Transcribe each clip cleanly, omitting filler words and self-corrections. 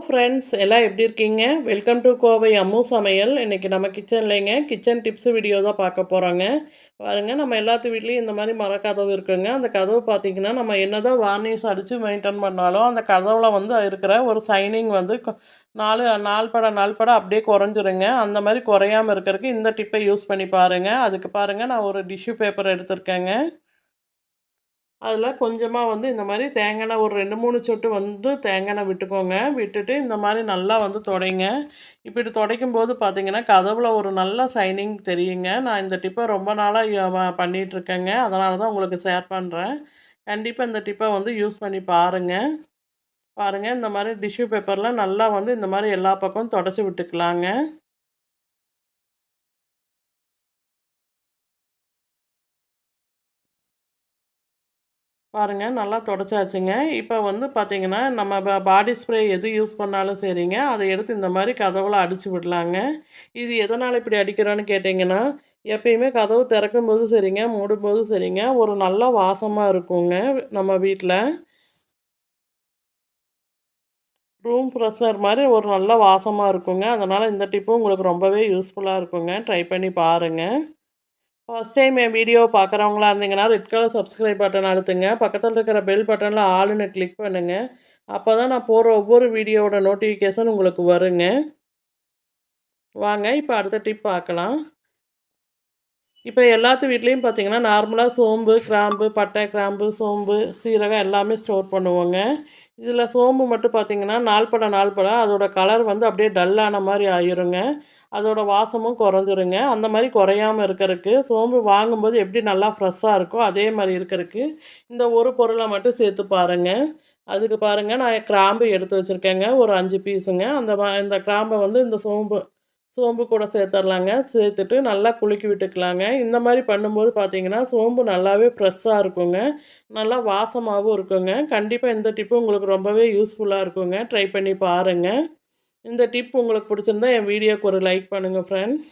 Friends, எல்லாம் எப்படி இருக்கீங்க? வெல்கம் டு கோவை அம்மு சமையல். இன்றைக்கி நம்ம கிச்சன்லேங்க கிச்சன் டிப்ஸ் வீடியோ தான் பார்க்க போகிறோங்க. பாருங்கள், நம்ம எல்லாத்து வீட்லேயும் இந்த மாதிரி மரக்கதவு இருக்குங்க. அந்த கதவு பார்த்திங்கன்னா, நம்ம என்ன தான் வார்னிஷ் அடித்து மெயின்டைன் பண்ணாலும் அந்த கதவுல வந்து இருக்கிற ஒரு சைனிங் வந்து நாள் பட அப்படியே குறைஞ்சிருங்க. அந்த மாதிரி குறையாமல் இருக்கிறதுக்கு இந்த டிப்பை யூஸ் பண்ணி பாருங்கள். அதுக்கு பாருங்கள், நான் ஒரு டிஷ்யூ பேப்பர் எடுத்திருக்கேங்க. அதில் கொஞ்சமாக வந்து இந்த மாதிரி தேங்காய் எண்ணெய் ஒரு 2, 3 சொட்டு வந்து தேங்காய் எண்ணெய் விட்டுக்கோங்க. விட்டுட்டு இந்த மாதிரி நல்லா வந்து துடைங்க. இப்படி துடைக்கும்போது பார்த்தீங்கன்னா, கதவுல ஒரு நல்ல சைனிங் தெரியுங்க. நான் இந்த டிப்பை ரொம்ப நாளாக பண்ணிகிட்ருக்கேங்க. அதனால தான் உங்களுக்கு ஷேர் பண்ணுறேன். கண்டிப்பாக இந்த டிப்பை வந்து யூஸ் பண்ணி பாருங்கள். பாருங்கள், இந்த மாதிரி டிஷ்யூ பேப்பரில் நல்லா வந்து இந்த மாதிரி எல்லா பக்கமும் துடைச்சி விட்டுக்கலாங்க. பாருங்கள், நல்லா தொடச்சாச்சுங்க. இப்போ வந்து பார்த்திங்கன்னா, நம்ம பாடி ஸ்ப்ரே எது யூஸ் பண்ணாலும் சரிங்க, அதை எடுத்து இந்த மாதிரி கதவுல அடித்து விடலாங்க. இது எதனால் இப்படி அடிக்கிறோன்னு கேட்டிங்கன்னா, எப்பயுமே கதவு திறக்கும்போது சரிங்க, மூடும்போது சரிங்க, ஒரு நல்ல வாசமாக இருக்குங்க நம்ம வீட்டில். ரூம் ஃப்ரெஷ்னர் மாதிரி ஒரு நல்ல வாசமாக இருக்குங்க. அதனால் இந்த டிப்பும் உங்களுக்கு ரொம்பவே யூஸ்ஃபுல்லாக இருக்குங்க. ட்ரை பண்ணி பாருங்கள். ஃபர்ஸ்ட் டைம் என் வீடியோ பார்க்குறவங்களா இருந்தீங்கன்னா, ரெட் கலர் சப்ஸ்கிரைப் பட்டன் அழுத்துங்க. பக்கத்தில் இருக்கிற பெல் பட்டனில் ஆளுன்னு கிளிக் பண்ணுங்கள். அப்போ தான் நான் போடுற ஒவ்வொரு வீடியோவோட நோட்டிஃபிகேஷன் உங்களுக்கு வருங்க. வாங்க, இப்போ அடுத்த டிப் பார்க்கலாம். இப்போ எல்லாத்து வீட்லேயும் பார்த்தீங்கன்னா, நார்மலாக சோம்பு, கிராம்பு, பட்டை, கிராம்பு, சோம்பு, சீரகம் எல்லாமே ஸ்டோர் பண்ணுவோங்க. இதில் சோம்பு மட்டும் பார்த்தீங்கன்னா, நாள்பட அதோட கலர் வந்து அப்படியே டல்லான மாதிரி ஆயிருங்க. அதோட வாசமும் குறைஞ்சிருங்க. அந்த மாதிரி குறையாமல் இருக்கிறதுக்கு சோம்பு வாங்கும்போது எப்படி நல்லா ஃப்ரெஷ்ஷாக இருக்கோ அதே மாதிரி இருக்கிறதுக்கு இந்த ஒரு பொருளை மட்டும் சேர்த்து பாருங்கள். அதுக்கு பாருங்கள், நான் கிராம்பு எடுத்து வச்சுருக்கேங்க, ஒரு 5 பீஸுங்க. இந்த கிராம்பை வந்து இந்த சோம்பு சோம்பு கூட சேர்த்துர்லாங்க. சேர்த்துட்டு நல்லா குலுக்கி விட்டுக்கலாங்க. இந்த மாதிரி பண்ணும்போது பார்த்தீங்கன்னா, சோம்பு நல்லாவே ஃப்ரெஷ்ஷாக இருக்குங்க. நல்லா வாசமாகவும் இருக்குங்க. கண்டிப்பாக இந்த டிப்பு உங்களுக்கு ரொம்பவே யூஸ்ஃபுல்லாக இருக்குங்க. ட்ரை பண்ணி பாருங்கள். இந்த டிப் உங்களுக்கு பிடிச்சிருந்தா என் வீடியோக்கு ஒரு லைக் பண்ணுங்கள் ஃப்ரெண்ட்ஸ்.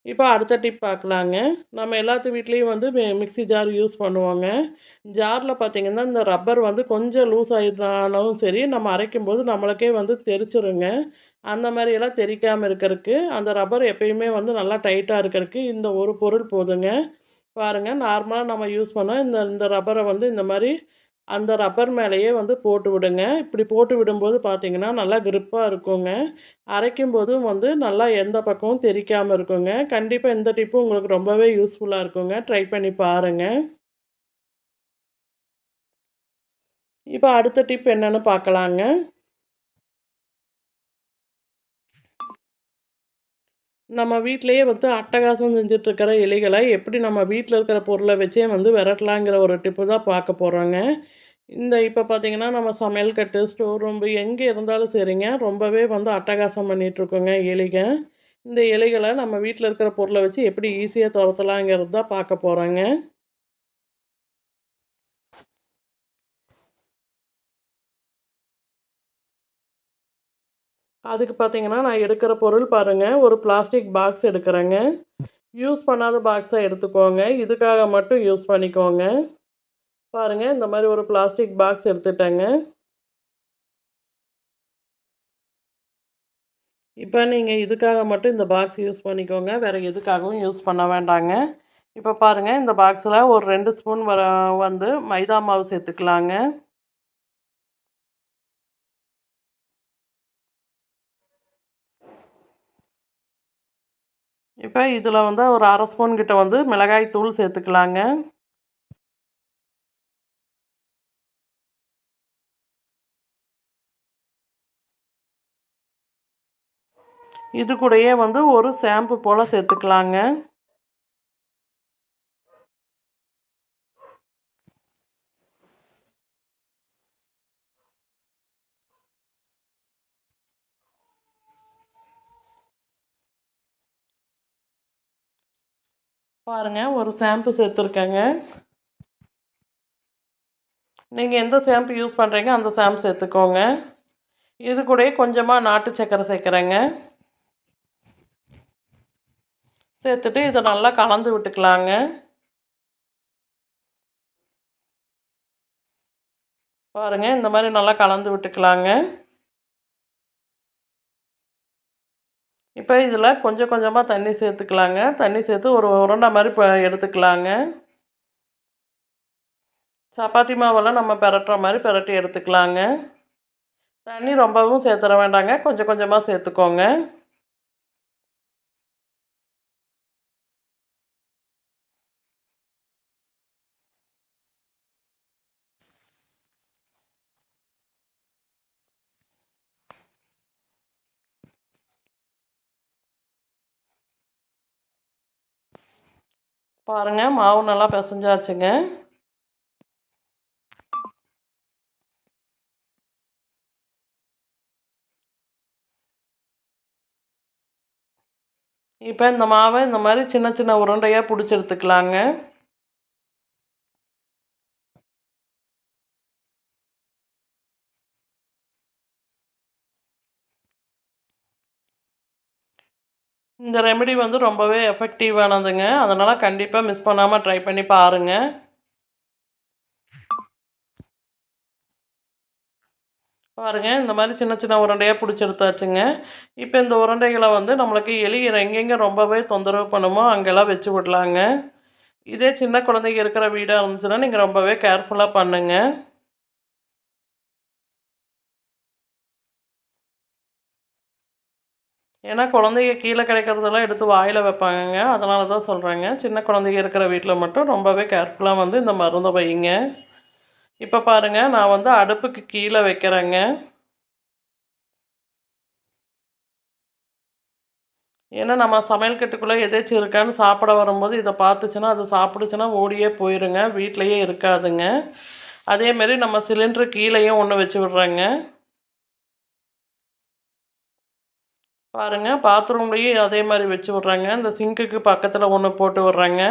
இப்போ அடுத்த டிப் பார்க்கலாங்க. நம்ம எல்லாத்து வீட்லேயும் வந்து மிக்ஸி ஜார் யூஸ் பண்ணுவோங்க. ஜாரில் பார்த்திங்கன்னா, இந்த ரப்பர் வந்து கொஞ்சம் லூஸ் ஆகிட்டாலும் சரி, நம்ம அரைக்கும்போது நம்மளுக்கே வந்து தெரிச்சிருங்க. அந்த மாதிரியெல்லாம் தெறிக்காமல் இருக்கிறதுக்கு, அந்த ரப்பர் எப்பயுமே வந்து நல்லா டைட்டாக இருக்கிறதுக்கு இந்த ஒரு பொருள் போதுங்க. பாருங்கள், நார்மலாக நம்ம யூஸ் பண்ண இந்த இந்த ரப்பரை வந்து இந்த மாதிரி அந்த ரப்பர் மேலேயே வந்து போட்டு விடுங்க. இப்படி போட்டு விடும்போது பார்த்திங்கன்னா, நல்லா கிரிப்பாக இருக்குங்க. அரைக்கும்போதும் வந்து நல்லா எந்த பக்கமும் தெறிக்காமல் இருக்குங்க. கண்டிப்பாக இந்த டிப்பு உங்களுக்கு ரொம்பவே யூஸ்ஃபுல்லாக இருக்குங்க. ட்ரை பண்ணி பாருங்கள். இப்போ அடுத்த டிப் என்னென்னு பார்க்கலாங்க. நம்ம வீட்டிலேயே வந்து அட்டகாசம் செஞ்சிட்ருக்கிற இலைகளை எப்படி நம்ம வீட்டில் இருக்கிற பொருளை வச்சே வந்து விரட்டலாங்கிற ஒரு டிப்பு தான் பார்க்க போகிறோங்க. இப்போ பார்த்திங்கன்னா, நம்ம சமையல் கட்டு, ஸ்டோர் ரூம்பு எங்கே இருந்தாலும் சரிங்க, ரொம்பவே வந்து அட்டகாசம் பண்ணிகிட்ருக்கோங்க எலிக. இந்த இலைகளை நம்ம வீட்டில் இருக்கிற பொருளை வச்சு எப்படி ஈஸியாக துரத்தலாங்கிறது தான் பார்க்க போகிறோங்க. அதுக்கு பார்த்திங்கன்னா, நான் எடுக்கிற பொருள் பாருங்கள், ஒரு பிளாஸ்டிக் பாக்ஸ் எடுக்கிறேங்க. யூஸ் பண்ணாத பாக்ஸாக எடுத்துக்கோங்க. இதுக்காக மட்டும் யூஸ் பண்ணிக்கோங்க. பாருங்கள், இந்த மாதிரி ஒரு பிளாஸ்டிக் பாக்ஸ் எடுத்துட்டேங்க. இப்போ நீங்கள் இதுக்காக மட்டும் இந்த பாக்ஸ் யூஸ் பண்ணிக்கோங்க. வேறு எதுக்காகவும் யூஸ் பண்ண வேண்டாங்க. இப்போ பாருங்கள், இந்த பாக்ஸில் ஒரு 2 ஸ்பூன் வந்து மைதா மாவு சேர்த்துக்கலாங்க. இப்போ இதில் வந்து ஒரு 1/2 ஸ்பூன் கிட்ட வந்து மிளகாய் தூள் சேர்த்துக்கலாங்க. இது கூடயே வந்து ஒரு ஷாம்பு போல் சேர்த்துக்கலாங்க. பாருங்கள், ஒரு ஷாம்பு சேர்த்துருக்கேங்க. நீங்கள் எந்த ஷாம்பு யூஸ் பண்ணுறீங்க அந்த ஷாம்பு சேர்த்துக்கோங்க. இது கூடயே கொஞ்சமாக நாட்டு சர்க்கரை சேர்க்குறேங்க. சேர்த்துட்டு இதை நல்லா கலந்து விட்டுக்கலாங்க. பாருங்கள், இந்த மாதிரி நல்லா கலந்து விட்டுக்கலாங்க. இப்போ இதில் கொஞ்சம் கொஞ்சமாக தண்ணி சேர்த்துக்கலாங்க. தண்ணி சேர்த்து ஒரு உருண்டை மாதிரி எடுத்துக்கலாங்க. சப்பாத்தி மாவெல்லாம் நம்ம பெரட்டுற மாதிரி பெரட்டி எடுத்துக்கலாங்க. தண்ணி ரொம்பவும் சேர்த்துற வேண்டாங்க. கொஞ்சம் கொஞ்சமாக சேர்த்துக்கோங்க. பாருங்கள், மாவு நல்லா பிசைஞ்சாச்சுங்க. இப்போ இந்த மாவை இந்த மாதிரி சின்ன சின்ன உருண்டையாக பிடிச்சி எடுத்துக்கலாங்க. இந்த ரெமெடி வந்து ரொம்பவே எஃபெக்டிவானதுங்க. அதனால் கண்டிப்பாக மிஸ் பண்ணாமல் ட்ரை பண்ணி பாருங்கள். பாருங்கள், இந்த மாதிரி சின்ன சின்ன உருண்டையாக பிடிச்சி எடுத்தாச்சுங்க. இப்போ இந்த உருண்டைகளை வந்து நம்மளுக்கு எலி எங்கெங்கே ரொம்பவே தொந்தரவு பண்ணுமோ அங்கெல்லாம் வச்சு விடலாங்க. இதே சின்ன குழந்தைங்க இருக்கிற வீடாக இருந்துச்சுன்னா நீங்கள் ரொம்பவே கேர்ஃபுல்லாக பண்ணுங்க. ஏன்னா குழந்தைங்க கீழே கிடைக்கிறதெல்லாம் எடுத்து வாயில் வைப்பாங்கங்க. அதனால தான் சொல்கிறேங்க. சின்ன குழந்தைங்க இருக்கிற வீட்டில் மட்டும் ரொம்பவே கேர்ஃபுல்லாக வந்து இந்த மருந்தை வைங்க. இப்போ பாருங்கள், நான் வந்து அடுப்புக்கு கீழே வைக்கிறேங்க. ஏன்னா நம்ம சமையல் கட்டுக்குள்ளே எதாச்சும் இருக்கான்னு சாப்பிட வரும்போது இதை பார்த்துச்சுன்னா அது சாப்பிடுச்சுன்னா ஓடியே போயிருங்க. வீட்டிலையே இருக்காதுங்க. அதேமாரி நம்ம சிலிண்டரு கீழேயும் ஒன்று வச்சு விட்றேங்க. பாருங்கள், பாத்ரூம்லேயும் அதே மாதிரி வச்சு விட்றேங்க. இந்த சிங்க்குக்கு பக்கத்தில் ஒன்று போட்டு விட்றேங்க.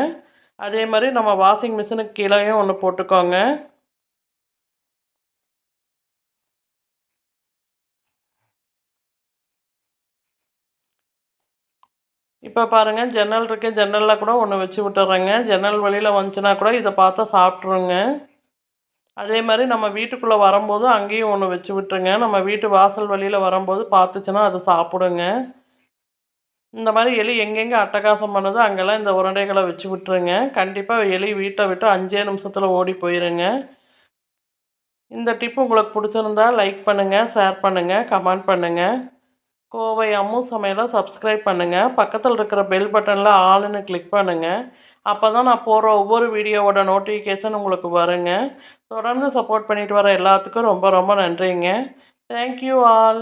அதே மாதிரி நம்ம வாஷிங் மிஷினுக்கு கீழேயும் ஒன்று போட்டுக்கோங்க. இப்போ பாருங்கள், ஜன்னல் இருக்குது. ஜன்னலில் கூட ஒன்று வச்சு விட்டுறேங்க. ஜன்னல் வழியில் வந்துச்சுன்னா கூட இதை பார்த்தா சாப்பிட்ருங்க. அதே மாதிரி நம்ம வீட்டுக்குள்ளே வரும்போது அங்கேயும் ஒன்று வச்சு விட்டுருங்க. நம்ம வீட்டு வாசல் வழியில் வரும்போது பார்த்துச்சுன்னா அது சாப்பிடுங்க. இந்த மாதிரி எலி எங்கெங்கே அட்டகாசம் பண்ணுதோ அங்கெல்லாம் இந்த உருண்டைகளை வச்சு விட்டுருங்க. கண்டிப்பாக எலி வீட்டை விட்டு 5 நிமிஷத்தில் ஓடி போயிருங்க. இந்த டிப் உங்களுக்கு பிடிச்சிருந்தா லைக் பண்ணுங்கள், ஷேர் பண்ணுங்கள், கமெண்ட் பண்ணுங்கள். கோவை அம்மு சமையலை சப்ஸ்கிரைப் பண்ணுங்கள். பக்கத்தில் இருக்கிற பெல் பட்டனில் ஆல்னு கிளிக் பண்ணுங்கள். அப்போ தான் நான் போடுற ஒவ்வொரு வீடியோவோட நோட்டிஃபிகேஷன் உங்களுக்கு வருங்க. தொடர்ந்து சப்போர்ட் பண்ணிட்டு வர எல்லாத்துக்கும் ரொம்ப ரொம்ப நன்றிங்க. Thank you all.